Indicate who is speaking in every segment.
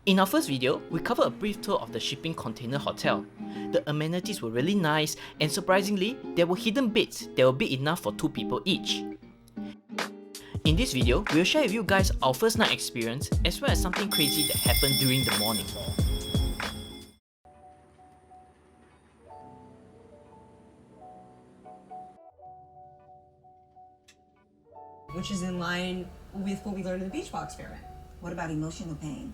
Speaker 1: In our first video, we covered a brief tour of the shipping container hotel. The amenities were really nice, and surprisingly, there were hidden beds that were big enough for 2 people each. In this video, we'll share with you guys our first night experience as well as something crazy that happened during the morning.
Speaker 2: Which is in line with what we learned in the beach ball experiment.
Speaker 3: What about emotional pain?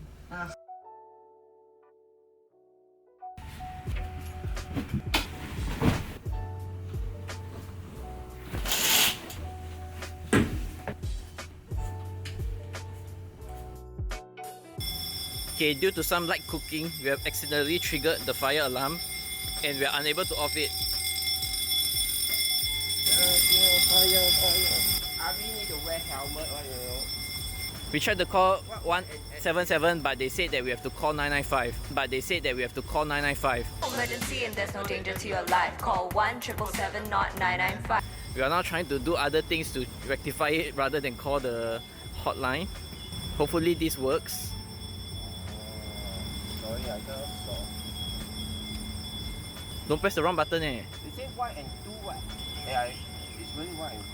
Speaker 1: Okay, due to some light cooking, we have accidentally triggered the fire alarm and we are unable to off it.
Speaker 4: Army need to wear helmet, you know.
Speaker 1: We tried to call 177, but they said that we have to call 995.
Speaker 5: Emergency and there's no danger to your life. Call 1-777, not 995.
Speaker 1: We are now trying to do other things to rectify it rather than call the hotline. Hopefully this works.
Speaker 4: Sorry, I got so.
Speaker 1: Don't press the wrong button eh.
Speaker 4: They say 1 and 2 what? Yeah, it's really 1 and 2.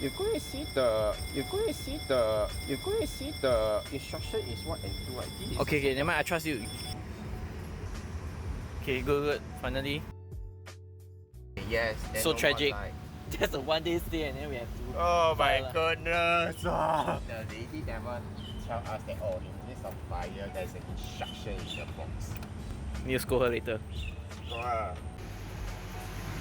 Speaker 4: You're going to see the instruction is 1 and 2 like this.
Speaker 1: Okay, never mind, I trust you. Okay, good, finally.
Speaker 4: Yes.
Speaker 1: So tragic. Just a 1-day stay and then we have to...
Speaker 4: Oh my goodness! The lady never tell us that, oh, in case of fire, there's an instruction in the box.
Speaker 1: Need to scold her later.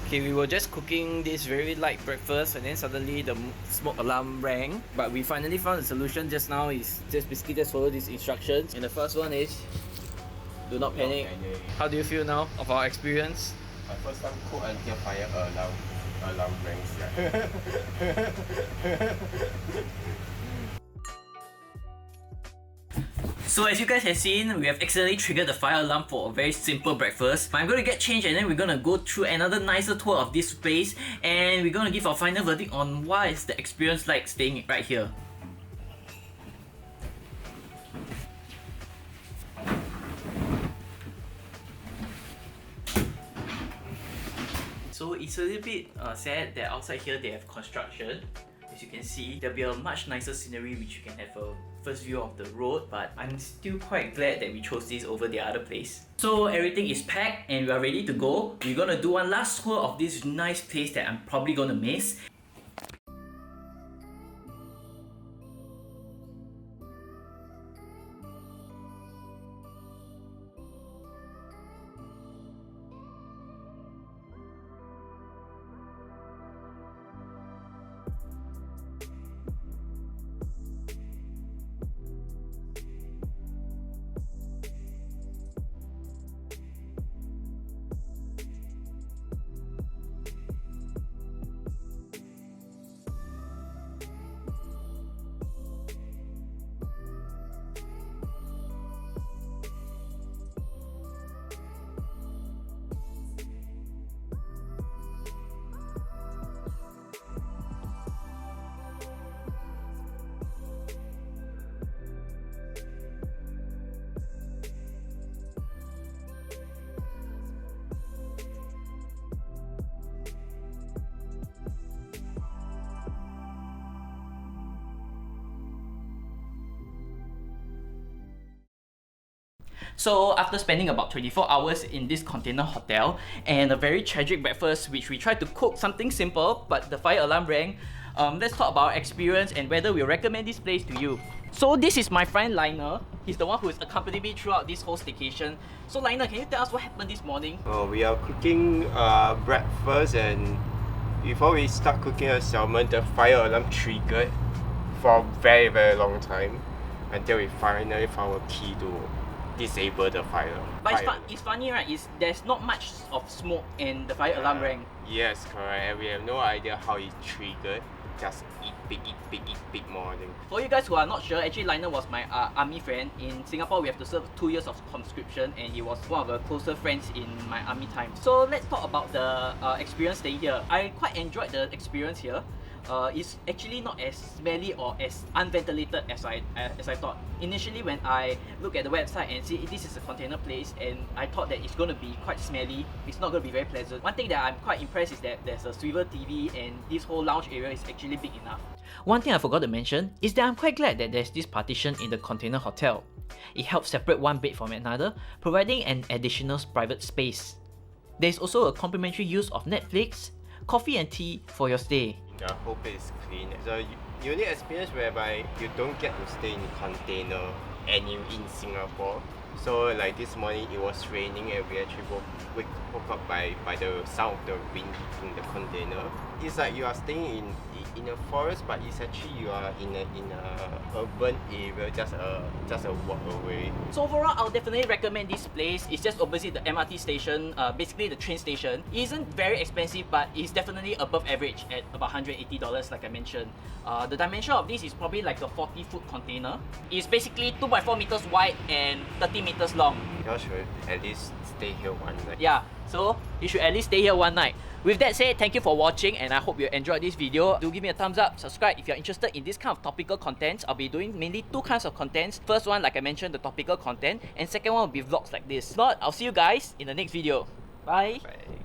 Speaker 1: Okay, we were just cooking this very light breakfast and then suddenly the smoke alarm rang. But we finally found the solution just now is just basically just follow these instructions. And the first one is, do not panic. How do you feel now of our experience?
Speaker 4: My first time cook until fire alarm rings.
Speaker 1: So as you guys have seen, we have accidentally triggered the fire alarm for a very simple breakfast. But I'm going to get changed and then we're going to go through another nicer tour of this place and we're going to give our final verdict on what is the experience like staying right here. So it's a little bit sad that outside here they have construction. As you can see, there'll be a much nicer scenery which you can have a first view of the road, but I'm still quite glad that we chose this over the other place. So everything is packed and we are ready to go. We're gonna do one last tour of this nice place that I'm probably gonna miss. So after spending about 24 hours in this container hotel and a very tragic breakfast which we tried to cook something simple but the fire alarm rang, let's talk about our experience and whether we recommend this place to you. So this is my friend Liner. He's the one who has accompanied me throughout this whole staycation. So Liner, can you tell us what happened this morning?
Speaker 4: Oh, we are cooking breakfast and before we start cooking a salmon, the fire alarm triggered for a very, very long time until we finally found a key to disable the fire.
Speaker 1: But it's funny, right? There's not much of smoke and the fire alarm rang.
Speaker 4: Yes, correct. And we have no idea how it triggered. Just eat big more, I think.
Speaker 1: For you guys who are not sure, actually Liner was my army friend. In Singapore, we have to serve 2 years of conscription and he was one of the closer friends in my army time. So let's talk about the experience staying here. I quite enjoyed the experience here. It's actually not as smelly or as unventilated as I thought. Initially, when I look at the website and see this is a container place, and I thought that it's going to be quite smelly, it's not going to be very pleasant. One thing that I'm quite impressed is that there's a swivel TV and this whole lounge area is actually big enough. One thing I forgot to mention is that I'm quite glad that there's this partition in the container hotel. It helps separate one bed from another, providing an additional private space. There's also a complimentary use of Netflix, coffee and tea for your stay.
Speaker 4: The whole place is clean. It's a unique experience whereby you don't get to stay in container in Singapore. So like this morning it was raining and we actually woke up by the sound of the wind hitting the container. It's like you are staying in a forest, but it's actually you are in a urban area, just a walk away.
Speaker 1: So overall, I'll definitely recommend this place. It's just opposite the MRT station, basically the train station. It isn't very expensive, but it's definitely above average at about $180 like I mentioned. The dimension of this is probably like a 40-foot container. It's basically 2.4 meters wide and 30 meters long.
Speaker 4: You should at least stay here one night.
Speaker 1: Yeah, so you should at least stay here one night. With that said, thank you for watching and I hope you enjoyed this video. Do give me a thumbs up, subscribe if you're interested in this kind of topical content. I'll be doing mainly two kinds of contents. First one, like I mentioned, the topical content, and second one will be vlogs like this. If not, I'll see you guys in the next video. Bye!
Speaker 4: Bye.